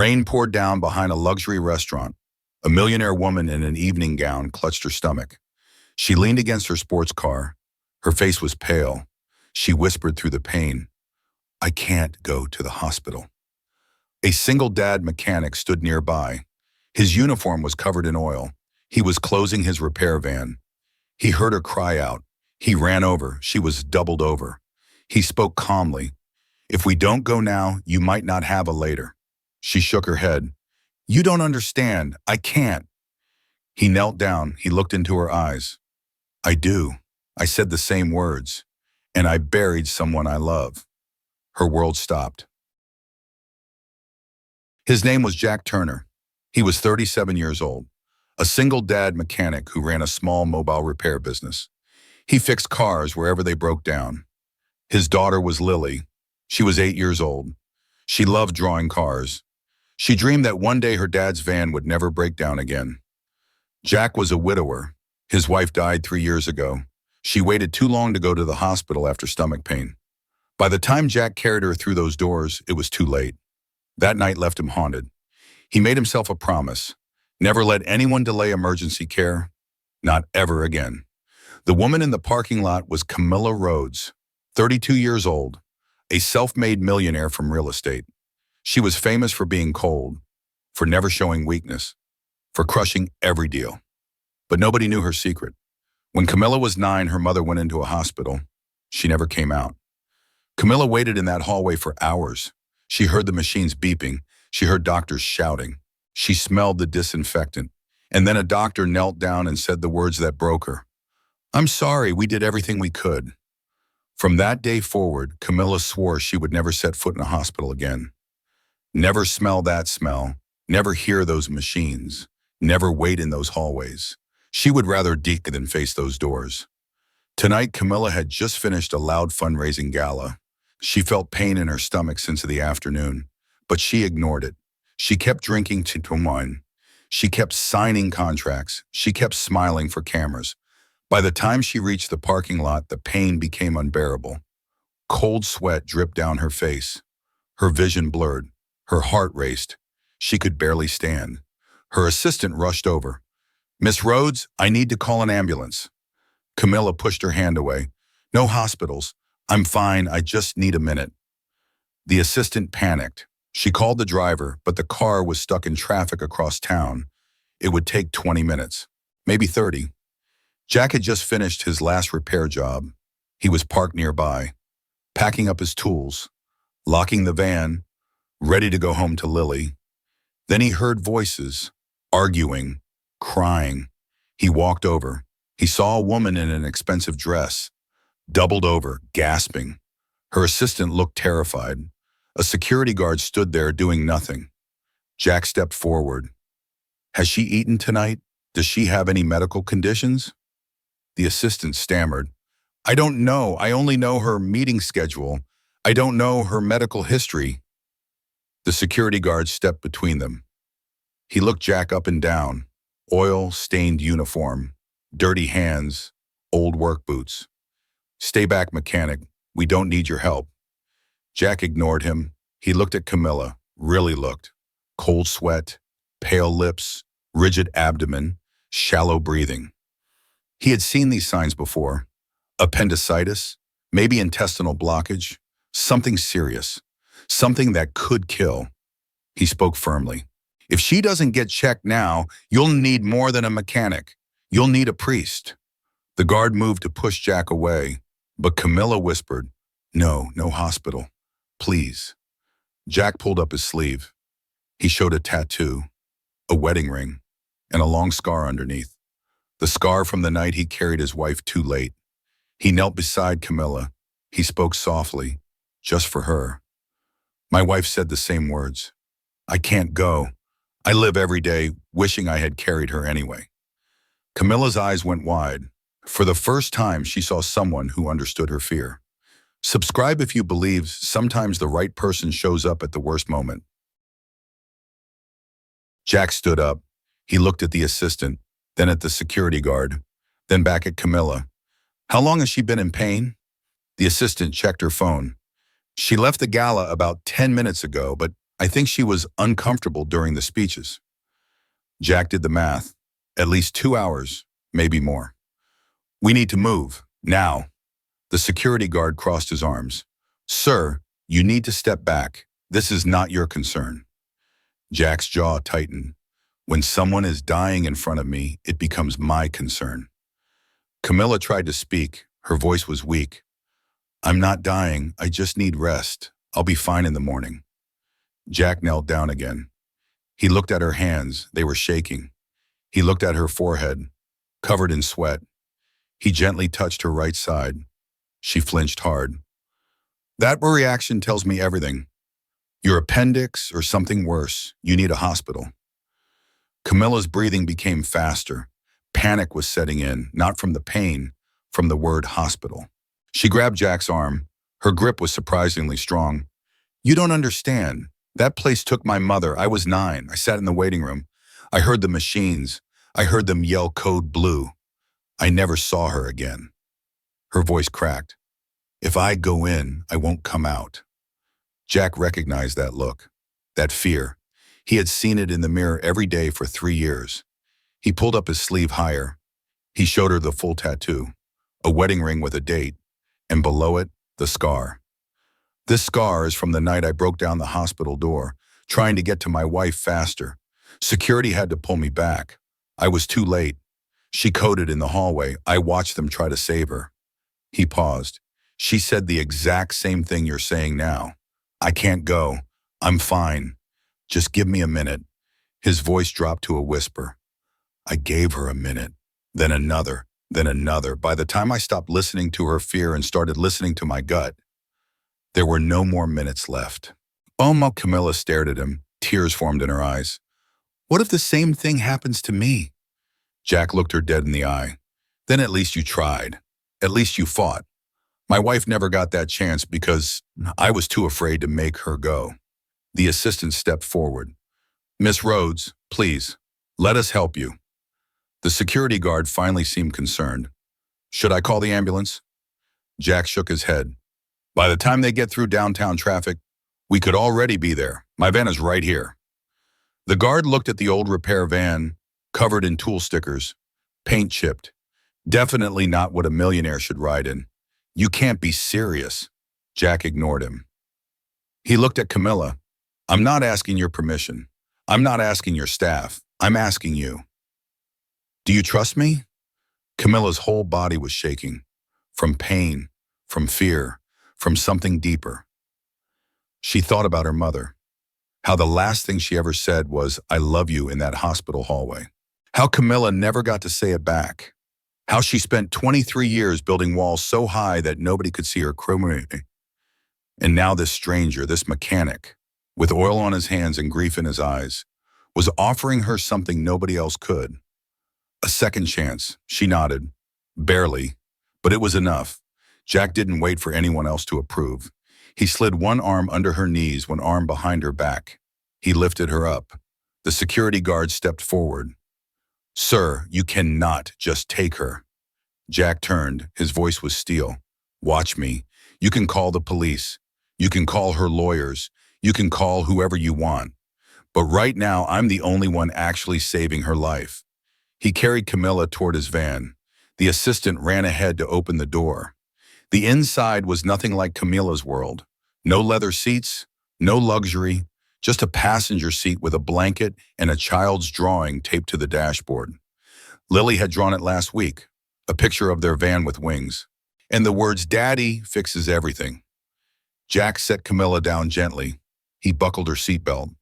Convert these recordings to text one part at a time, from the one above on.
Rain poured down behind a luxury restaurant. A millionaire woman in an evening gown clutched her stomach. She leaned against her sports car. Her face was pale. She whispered through the pain, "I can't go to the hospital." A single dad mechanic stood nearby. His uniform was covered in oil. He was closing his repair van. He heard her cry out. He ran over. She was doubled over. He spoke calmly. "If we don't go now, you might not have a later." She shook her head. "You don't understand. I can't." He knelt down. He looked into her eyes. "I do." I said the same words. "And I buried someone I love." Her world stopped. His name was Jack Turner. He was 37 years old, a single dad mechanic who ran a small mobile repair business. He fixed cars wherever they broke down. His daughter was Lily. She was 8 years old. She loved drawing cars. She dreamed that one day her dad's van would never break down again. Jack was a widower. His wife died 3 years ago. She waited too long to go to the hospital after stomach pain. By the time Jack carried her through those doors, it was too late. That night left him haunted. He made himself a promise: never let anyone delay emergency care, not ever again. The woman in the parking lot was Camilla Rhodes, 32 years old, a self-made millionaire from real estate. She was famous for being cold, for never showing weakness, for crushing every deal. But nobody knew her secret. When Camilla was 9, her mother went into a hospital. She never came out. Camilla waited in that hallway for hours. She heard the machines beeping. She heard doctors shouting. She smelled the disinfectant. And then a doctor knelt down and said the words that broke her. "I'm sorry, we did everything we could." From that day forward, Camilla swore she would never set foot in a hospital again. Never smell that smell. Never hear those machines. Never wait in those hallways. She would rather dig than face those doors. Tonight, Camilla had just finished a loud fundraising gala. She felt pain in her stomach since the afternoon, but she ignored it. She kept drinking wine. She kept signing contracts. She kept smiling for cameras. By the time she reached the parking lot, the pain became unbearable. Cold sweat dripped down her face. Her vision blurred. Her heart raced. She could barely stand. Her assistant rushed over. "Miss Rhodes, I need to call an ambulance." Camilla pushed her hand away. "No hospitals. I'm fine. I just need a minute." The assistant panicked. She called the driver, but the car was stuck in traffic across town. It would take 20 minutes, maybe 30. Jack had just finished his last repair job. He was parked nearby, packing up his tools, locking the van, ready to go home to Lily. Then he heard voices, arguing, crying. He walked over. He saw a woman in an expensive dress, doubled over, gasping. Her assistant looked terrified. A security guard stood there doing nothing. Jack stepped forward. "Has she eaten tonight? Does she have any medical conditions?" The assistant stammered. "I don't know. I only know her meeting schedule. I don't know her medical history." The security guard stepped between them. He looked Jack up and down. Oil-stained uniform, dirty hands, old work boots. "Stay back, mechanic. We don't need your help." Jack ignored him. He looked at Camilla, really looked. Cold sweat, pale lips, rigid abdomen, shallow breathing. He had seen these signs before. Appendicitis, maybe intestinal blockage, something serious, something that could kill. He spoke firmly. "If she doesn't get checked now, you'll need more than a mechanic. You'll need a priest." The guard moved to push Jack away, but Camilla whispered, "No, no hospital. Please." Jack pulled up his sleeve. He showed a tattoo, a wedding ring, and a long scar underneath. The scar from the night he carried his wife too late. He knelt beside Camilla. He spoke softly, just for her. "My wife said the same words. I can't go. I live every day wishing I had carried her anyway." Camilla's eyes went wide. For the first time, she saw someone who understood her fear. Subscribe if you believe sometimes the right person shows up at the worst moment. Jack stood up. He looked at the assistant, then at the security guard, then back at Camilla. "How long has she been in pain?" The assistant checked her phone. "She left the gala about 10 minutes ago, but I think she was uncomfortable during the speeches. Jack did the math. At least 2 hours, maybe more. We need to move, now. The security guard crossed his arms. Sir, you need to step back. This is not your concern. Jack's jaw tightened. When someone is dying in front of me, it becomes my concern. Camilla tried to speak. Her voice was weak. I'm not dying. I just need rest. I'll be fine in the morning. Jack knelt down again. He looked at her hands. They were shaking. He looked at her forehead, covered in sweat. He gently touched her right side. She flinched hard. That reaction tells me everything. Your appendix or something worse. You need a hospital. Camilla's breathing became faster. Panic was setting in, not from the pain, from the word hospital. She grabbed Jack's arm. Her grip was surprisingly strong. You don't understand. That place took my mother. I was 9. I sat in the waiting room. I heard the machines. I heard them yell code blue. I never saw her again. Her voice cracked. If I go in, I won't come out. Jack recognized that look, that fear. He had seen it in the mirror every day for 3 years. He pulled up his sleeve higher. He showed her the full tattoo, a wedding ring with a date, and below it, the scar. This scar is from the night I broke down the hospital door, trying to get to my wife faster. Security had to pull me back. I was too late. She coded in the hallway. I watched them try to save her. He paused. She said the exact same thing you're saying now. I can't go. I'm fine. Just give me a minute. His voice dropped to a whisper. I gave her a minute, then another, then another. By the time I stopped listening to her fear and started listening to my gut, there were no more minutes left. Camilla stared at him. Tears formed in her eyes. What if the same thing happens to me? Jack looked her dead in the eye. Then at least you tried. At least you fought. My wife never got that chance because I was too afraid to make her go. The assistant stepped forward. Miss Rhodes, please, let us help you. The security guard finally seemed concerned. Should I call the ambulance? Jack shook his head. By the time they get through downtown traffic, we could already be there. My van is right here. The guard looked at the old repair van, covered in tool stickers, paint chipped. Definitely not what a millionaire should ride in. You can't be serious. Jack ignored him. He looked at Camilla. I'm not asking your permission. I'm not asking your staff. I'm asking you. Do you trust me? Camilla's whole body was shaking. From pain, from fear, from something deeper. She thought about her mother. How the last thing she ever said was, I love you in that hospital hallway. How Camilla never got to say it back. How she spent 23 years building walls so high that nobody could see her cruelty. And now this stranger, this mechanic, with oil on his hands and grief in his eyes, was offering her something nobody else could. A second chance, she nodded. Barely, but it was enough. Jack didn't wait for anyone else to approve. He slid one arm under her knees, one arm behind her back. He lifted her up. The security guard stepped forward. Sir, you cannot just take her. Jack turned. His voice was steel. Watch me. You can call the police. You can call her lawyers. You can call whoever you want. But right now, I'm the only one actually saving her life. He carried Camilla toward his van. The assistant ran ahead to open the door. The inside was nothing like Camilla's world. No leather seats, no luxury, just a passenger seat with a blanket and a child's drawing taped to the dashboard. Lily had drawn it last week, a picture of their van with wings. And the words, Daddy fixes everything. Jack set Camilla down gently. He buckled her seatbelt.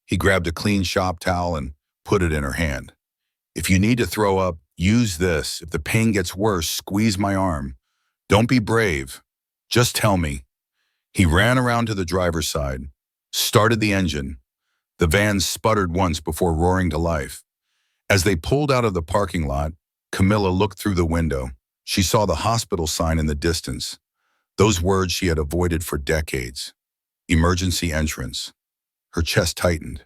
He grabbed a clean shop towel and put it in her hand. If you need to throw up, use this. If the pain gets worse, squeeze my arm. Don't be brave. Just tell me. He ran around to the driver's side, started the engine. The van sputtered once before roaring to life. As they pulled out of the parking lot, Camilla looked through the window. She saw the hospital sign in the distance. Those words she had avoided for decades. Emergency entrance. Her chest tightened.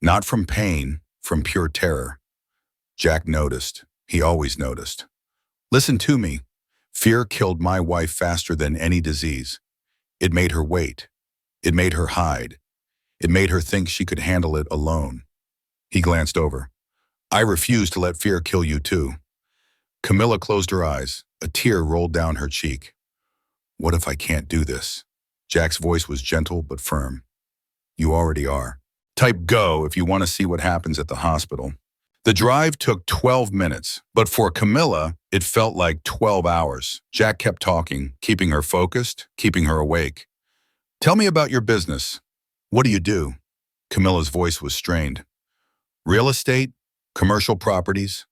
Not from pain, from pure terror. Jack noticed. He always noticed. Listen to me. Fear killed my wife faster than any disease. It made her wait. It made her hide. It made her think she could handle it alone. He glanced over. I refuse to let fear kill you too. Camilla closed her eyes. A tear rolled down her cheek. What if I can't do this? Jack's voice was gentle but firm. You already are. Type go if you want to see what happens at the hospital. The drive took 12 minutes, but for Camilla, it felt like 12 hours. Jack kept talking, keeping her focused, keeping her awake. Tell me about your business. What do you do? Camilla's voice was strained. Real estate? Commercial properties?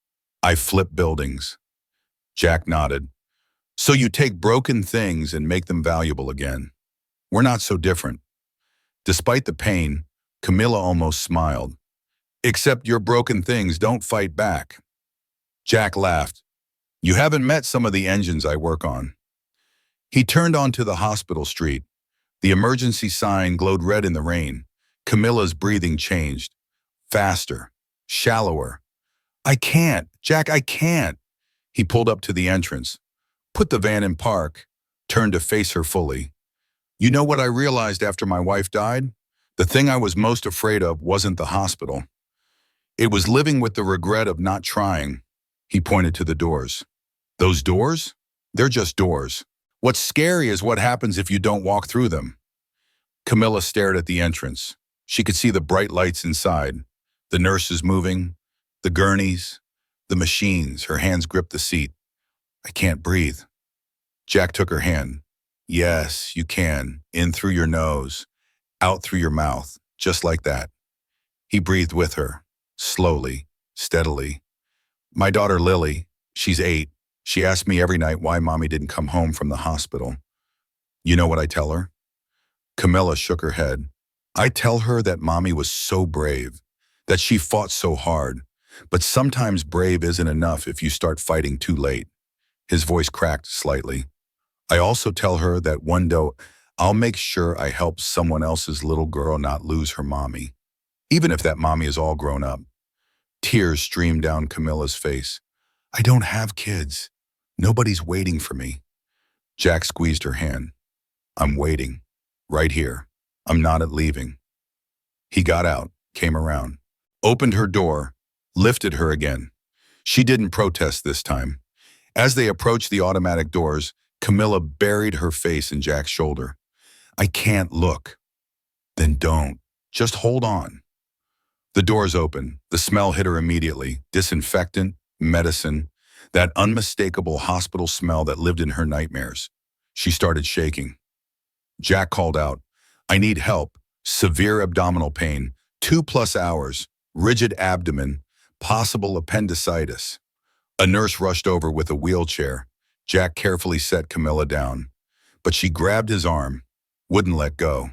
I flip buildings. Jack nodded. So you take broken things and make them valuable again. We're not so different. Despite the pain, Camilla almost smiled. Except your broken things don't fight back. Jack laughed. You haven't met some of the engines I work on. He turned onto the hospital street. The emergency sign glowed red in the rain. Camilla's breathing changed. Faster. Shallower. I can't. Jack, I can't. He pulled up to the entrance. Put the van in park. Turned to face her fully. You know what I realized after my wife died? The thing I was most afraid of wasn't the hospital. It was living with the regret of not trying. He pointed to the doors. Those doors? They're just doors. What's scary is what happens if you don't walk through them. Camilla stared at the entrance. She could see the bright lights inside, the nurses moving, the gurneys, the machines. Her hands gripped the seat. I can't breathe. Jack took her hand. Yes, you can. In through your nose, out through your mouth, just like that. He breathed with her. Slowly, steadily. My daughter Lily, she's 8. She asks me every night why mommy didn't come home from the hospital. You know what I tell her? Camilla shook her head. I tell her that mommy was so brave, that she fought so hard, but sometimes brave isn't enough if you start fighting too late. His voice cracked slightly. I also tell her that one day I'll make sure I help someone else's little girl not lose her mommy, even if that mommy is all grown up. Tears streamed down Camilla's face. I don't have kids. Nobody's waiting for me. Jack squeezed her hand. I'm waiting. Right here. I'm not leaving. He got out, came around, opened her door, lifted her again. She didn't protest this time. As they approached the automatic doors, Camilla buried her face in Jack's shoulder. I can't look. Then don't. Just hold on. The doors opened. The smell hit her immediately. Disinfectant, medicine, that unmistakable hospital smell that lived in her nightmares. She started shaking. Jack called out, I need help. Severe abdominal pain, 2+ hours, rigid abdomen, possible appendicitis. A nurse rushed over with a wheelchair. Jack carefully set Camilla down, but she grabbed his arm, wouldn't let go.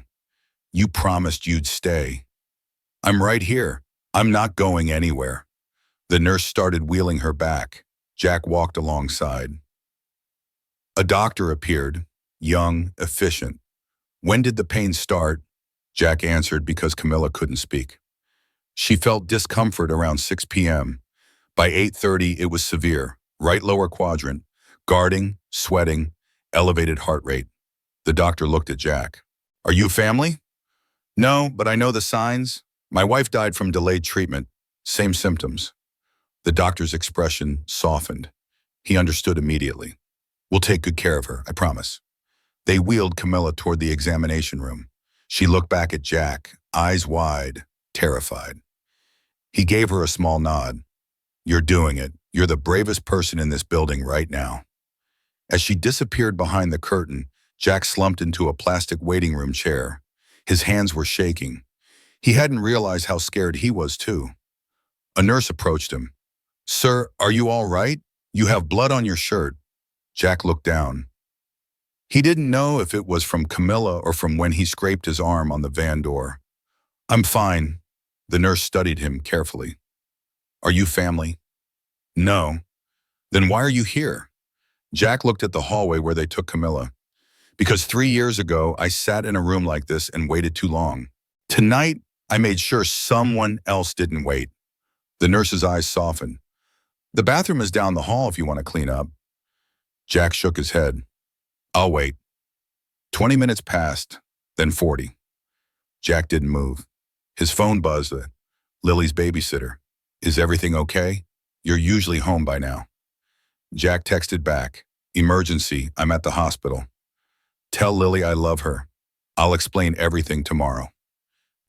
You promised you'd stay. I'm right here. I'm not going anywhere. The nurse started wheeling her back. Jack walked alongside. A doctor appeared, young, efficient. When did the pain start? Jack answered because Camilla couldn't speak. She felt discomfort around 6 p.m. By 8:30, it was severe, right lower quadrant, guarding, sweating, elevated heart rate. The doctor looked at Jack. Are you family? No, but I know the signs. My wife died from delayed treatment. Same symptoms. The doctor's expression softened. He understood immediately. We'll take good care of her, I promise. They wheeled Camilla toward the examination room. She looked back at Jack, eyes wide, terrified. He gave her a small nod. You're doing it. You're the bravest person in this building right now. As she disappeared behind the curtain, Jack slumped into a plastic waiting room chair. His hands were shaking. He hadn't realized how scared he was too. A nurse approached him. Sir, are you all right? You have blood on your shirt. Jack looked down. He didn't know if it was from Camilla or from when he scraped his arm on the van door. I'm fine. The nurse studied him carefully. Are you family? No. Then why are you here? Jack looked at the hallway where they took Camilla. Because 3 years ago, I sat in a room like this and waited too long. Tonight, I made sure someone else didn't wait. The nurse's eyes softened. The bathroom is down the hall if you want to clean up. Jack shook his head. I'll wait. 20 minutes passed, then 40. Jack didn't move. His phone buzzed. Lily's babysitter. Is everything okay? You're usually home by now. Jack texted back. Emergency, I'm at the hospital. Tell Lily I love her. I'll explain everything tomorrow.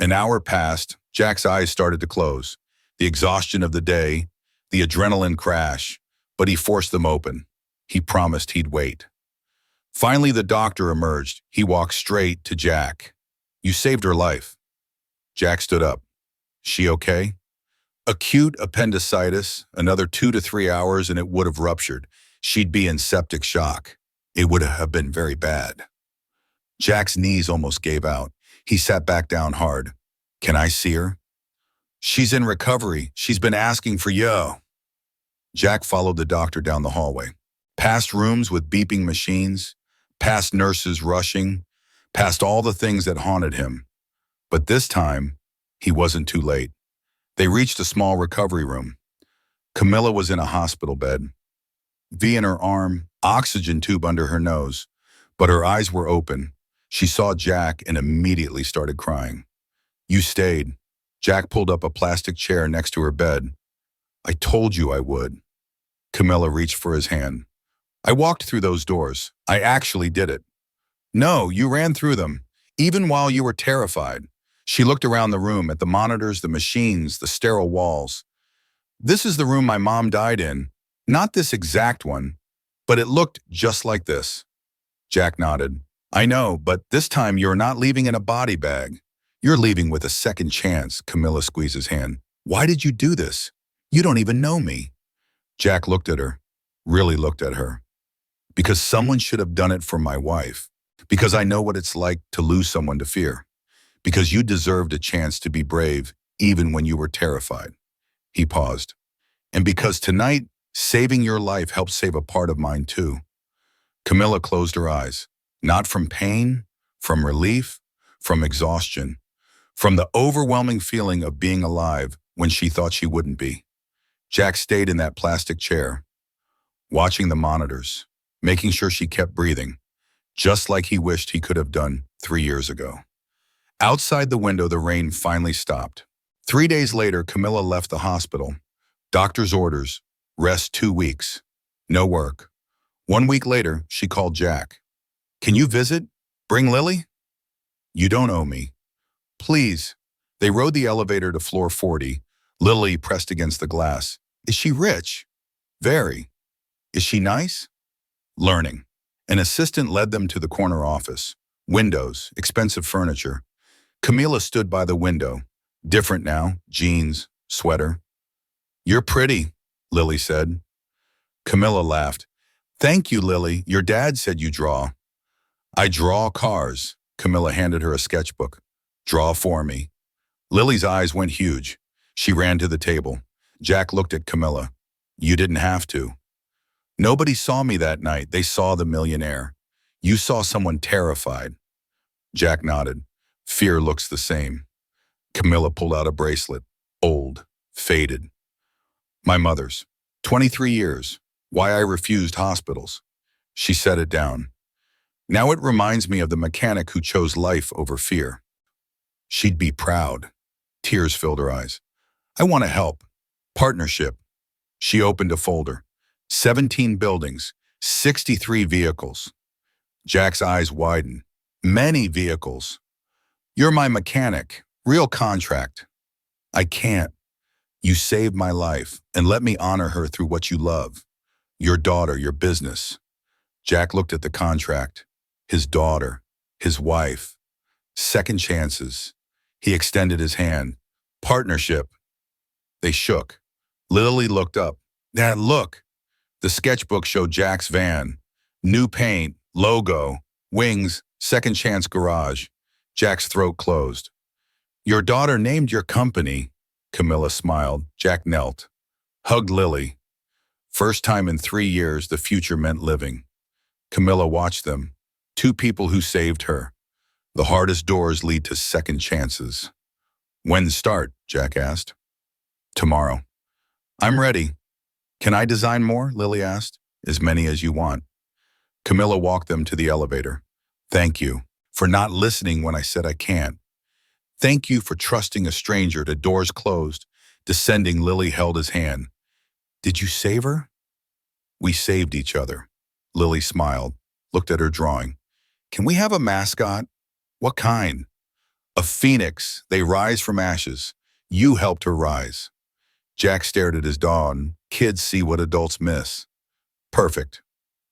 An hour passed. Jack's eyes started to close. The exhaustion of the day, the adrenaline crash, but he forced them open. He promised he'd wait. Finally, the doctor emerged. He walked straight to Jack. You saved her life. Jack stood up. She okay? Acute appendicitis, another 2 to 3 hours and it would have ruptured. She'd be in septic shock. It would have been very bad. Jack's knees almost gave out. He sat back down hard. Can I see her? She's in recovery. She's been asking for you. Jack followed the doctor down the hallway. Past rooms with beeping machines, past nurses rushing, past all the things that haunted him. But this time, he wasn't too late. They reached a small recovery room. Camilla was in a hospital bed. V in her arm, oxygen tube under her nose, but her eyes were open. She saw Jack and immediately started crying. You stayed. Jack pulled up a plastic chair next to her bed. I told you I would. Camilla reached for his hand. I walked through those doors. I actually did it. No, you ran through them, even while you were terrified. She looked around the room at the monitors, the machines, the sterile walls. This is the room my mom died in. Not this exact one, but it looked just like this. Jack nodded. I know, but this time you're not leaving in a body bag. You're leaving with a second chance. Camilla squeezed his hand. Why did you do this? You don't even know me. Jack looked at her, really looked at her. Because someone should have done it for my wife. Because I know what it's like to lose someone to fear. Because you deserved a chance to be brave, even when you were terrified. He paused. And because tonight, saving your life helped save a part of mine too. Camilla closed her eyes. Not from pain, from relief, from exhaustion, from the overwhelming feeling of being alive when she thought she wouldn't be. Jack stayed in that plastic chair, watching the monitors, making sure she kept breathing, just like he wished he could have done 3 years ago. Outside the window, the rain finally stopped. 3 days later, Camilla left the hospital. Doctor's orders, rest 2 weeks, no work. 1 week later, she called Jack. Can you visit? Bring Lily? You don't owe me. Please. They rode the elevator to floor 40. Lily pressed against the glass. Is she rich? Very. Is she nice? Learning. An assistant led them to the corner office. Windows, expensive furniture. Camilla stood by the window. Different now, jeans, sweater. You're pretty, Lily said. Camilla laughed. Thank you, Lily. Your dad said you draw. I draw cars. Camilla handed her a sketchbook. Draw for me. Lily's eyes went huge. She ran to the table. Jack looked at Camilla. You didn't have to. Nobody saw me that night. They saw the millionaire. You saw someone terrified. Jack nodded. Fear looks the same. Camilla pulled out a bracelet. Old. Faded. My mother's. 23 years. Why I refused hospitals. She set it down. Now it reminds me of the mechanic who chose life over fear. She'd be proud. Tears filled her eyes. I want to help. Partnership. She opened a folder. 17 buildings, 63 vehicles. Jack's eyes widened. Many vehicles. You're my mechanic. Real contract. I can't. You saved my life, and let me honor her through what you love. Your daughter, your business. Jack looked at the contract. His daughter, his wife. Second chances. He extended his hand. Partnership. They shook. Lily looked up. Dad, look. The sketchbook showed Jack's van. New paint, logo, wings, second chance garage. Jack's throat closed. Your daughter named your company. Camilla smiled. Jack knelt. Hugged Lily. First time in 3 years the future meant living. Camilla watched them. 2 people who saved her. The hardest doors lead to second chances. When start? Jack asked. Tomorrow. I'm ready. Can I design more? Lily asked. As many as you want. Camilla walked them to the elevator. Thank you for not listening when I said I can't. Thank you for trusting a stranger to doors closed. Descending, Lily held his hand. Did you save her? We saved each other. Lily smiled, looked at her drawing. Can we have a mascot? What kind? A phoenix. They rise from ashes. You helped her rise. Jack stared at his dawn. Kids see what adults miss. Perfect.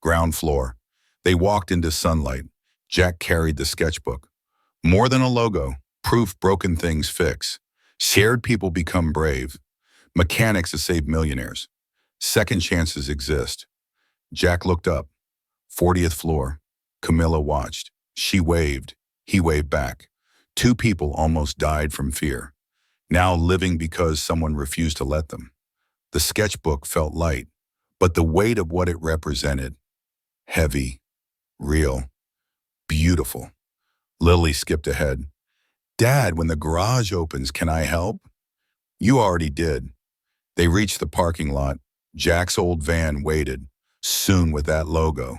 Ground floor. They walked into sunlight. Jack carried the sketchbook. More than a logo. Proof broken things fix. Scared people become brave. Mechanics that save millionaires. Second chances exist. Jack looked up. 40th floor. Camilla watched. She waved. He waved back. Two people almost died from fear. Now living because someone refused to let them. The sketchbook felt light, but the weight of what it represented, heavy, real, beautiful. Lily skipped ahead. Dad, when the garage opens, can I help? You already did. They reached the parking lot. Jack's old van waited, soon with that logo,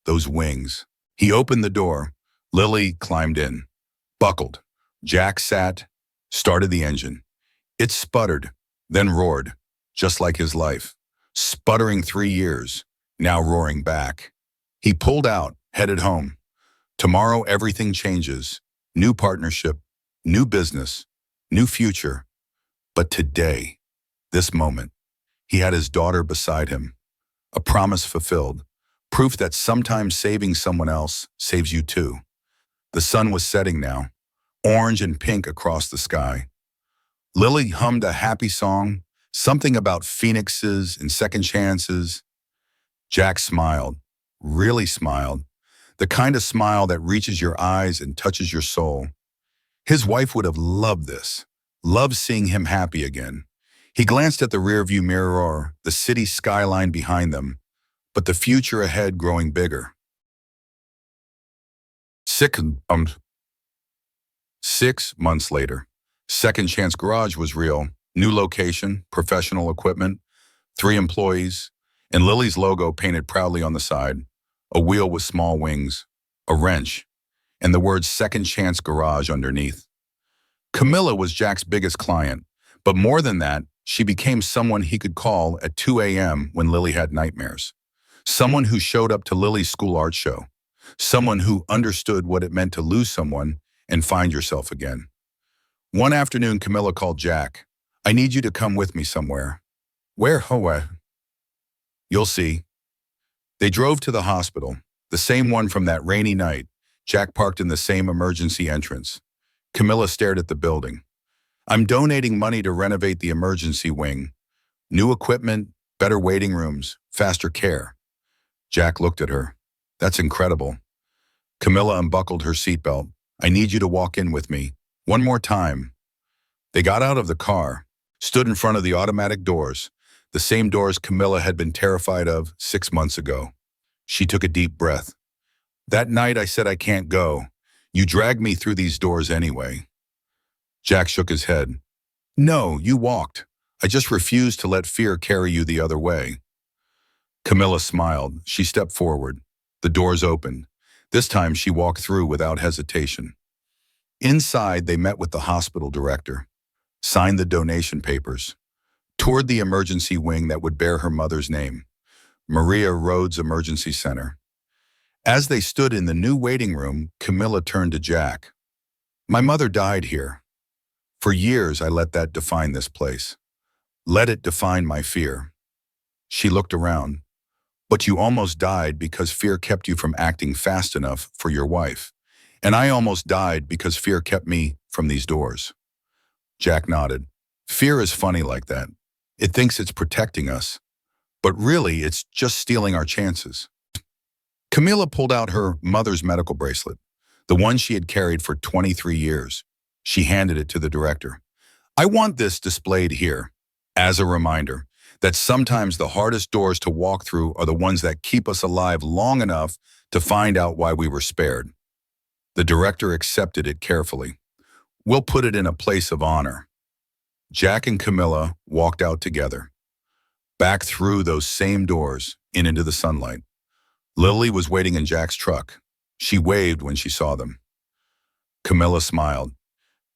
those wings. He opened the door. Lily climbed in, buckled. Jack sat, started the engine. It sputtered, then roared, just like his life. Sputtering 3 years, now roaring back. He pulled out, headed home. Tomorrow everything changes. New partnership, new business, new future. But today, this moment, he had his daughter beside him. A promise fulfilled. Proof that sometimes saving someone else saves you too. The sun was setting now, orange and pink across the sky. Lily hummed a happy song, something about phoenixes and second chances. Jack smiled, really smiled, the kind of smile that reaches your eyes and touches your soul. His wife would have loved this, loved seeing him happy again. He glanced at the rearview mirror, the city skyline behind them, but the future ahead growing bigger. Six, 6 months later, Second Chance Garage was real. New location, professional equipment, 3 employees, and Lily's logo painted proudly on the side. A wheel with small wings, a wrench, and the words Second Chance Garage underneath. Camilla was Jack's biggest client, but more than that, she became someone he could call at 2 a.m. when Lily had nightmares. Someone who showed up to Lily's school art show. Someone who understood what it meant to lose someone and find yourself again. One afternoon, Camilla called Jack. I need you to come with me somewhere. Where, Hoa? You'll see. They drove to the hospital, the same one from that rainy night. Jack parked in the same emergency entrance. Camilla stared at the building. I'm donating money to renovate the emergency wing. New equipment, better waiting rooms, faster care. Jack looked at her. That's incredible. Camilla unbuckled her seatbelt. I need you to walk in with me. One more time. They got out of the car, stood in front of the automatic doors, the same doors Camilla had been terrified of 6 months ago. She took a deep breath. That night I said I can't go. You dragged me through these doors anyway. Jack shook his head. No, you walked. I just refused to let fear carry you the other way. Camilla smiled. She stepped forward. The doors opened. This time she walked through without hesitation. Inside, they met with the hospital director, signed the donation papers, toured the emergency wing that would bear her mother's name, Maria Rhodes Emergency Center. As they stood in the new waiting room, Camilla turned to Jack. My mother died here. For years, I let that define this place. Let it define my fear. She looked around. But you almost died because fear kept you from acting fast enough for your wife. And I almost died because fear kept me from these doors. Jack nodded. Fear is funny like that. It thinks it's protecting us. But really, it's just stealing our chances. Camilla pulled out her mother's medical bracelet, the one she had carried for 23 years. She handed it to the director. I want this displayed here as a reminder that sometimes the hardest doors to walk through are the ones that keep us alive long enough to find out why we were spared. The director accepted it carefully. We'll put it in a place of honor. Jack and Camilla walked out together, back through those same doors and into the sunlight. Lily was waiting in Jack's truck. She waved when she saw them. Camilla smiled.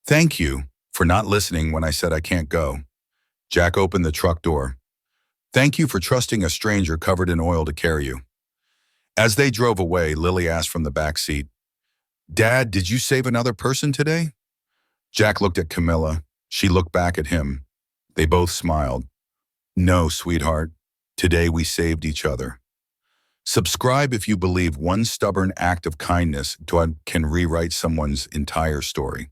Thank you for not listening when I said I can't go. Jack opened the truck door. Thank you for trusting a stranger covered in oil to carry you. As they drove away, Lily asked from the back seat, Dad, did you save another person today? Jack looked at Camilla. She looked back at him. They both smiled. No, sweetheart. Today we saved each other. Subscribe if you believe one stubborn act of kindness can rewrite someone's entire story.